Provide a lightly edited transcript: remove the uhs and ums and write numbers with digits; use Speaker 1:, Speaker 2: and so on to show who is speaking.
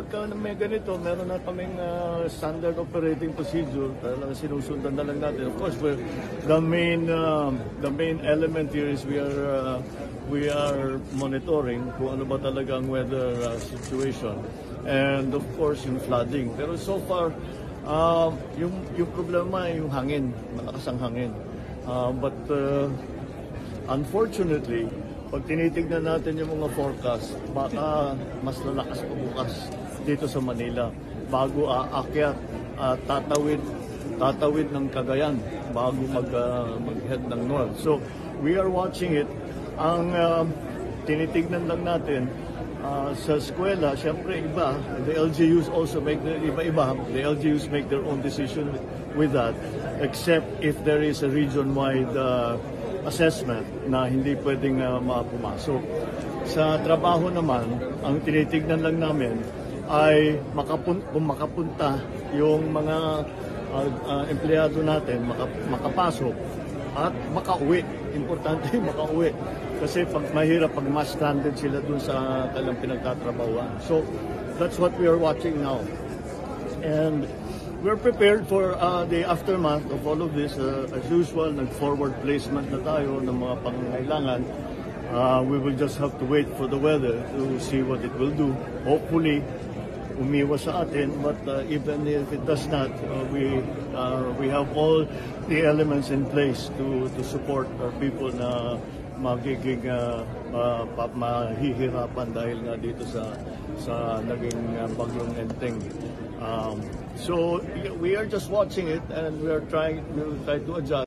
Speaker 1: pagka may ganito, meron na kaming standard operating procedure, talagang sinusundan na lang natin. Of course, the main element here is we are monitoring kung ano ba talaga ang weather situation. And of course, yung flooding. Pero so far, yung problema ay yung hangin, malakas ang hangin. But unfortunately, pag tinitignan natin yung mga forecast, baka mas lalakas pa bukas dito sa Manila bago aakyat, tatawid ng Cagayan bago mag-head ng north. So we are watching it. Ang tinitignan lang natin sa eskwela, syempre iba, the LGUs also make the LGUs make their own decision with that, except if there is a region-wide assessment na hindi pwedeng pumasok. Sa trabaho naman, ang tinitignan lang namin ay kung makapunta yung mga empleyado natin, makapasok at makauwi. Importante makauwi. Kasi mahirap pag mas stranded sila dun sa kanilang pinagtatrabahuan. So, that's what we are watching now. And we're prepared for the aftermath of all of this. As usual, nag-forward placement na tayo ng mga pangangailangan. We will just have to wait for the weather to see what it will do. Hopefully, umiwas sa atin, but even if it does not, we have all the elements in place to support our people na magiging mahihirapan dahil nga dito sa naging bagyong Enteng. So we are just watching it and we try to adjust.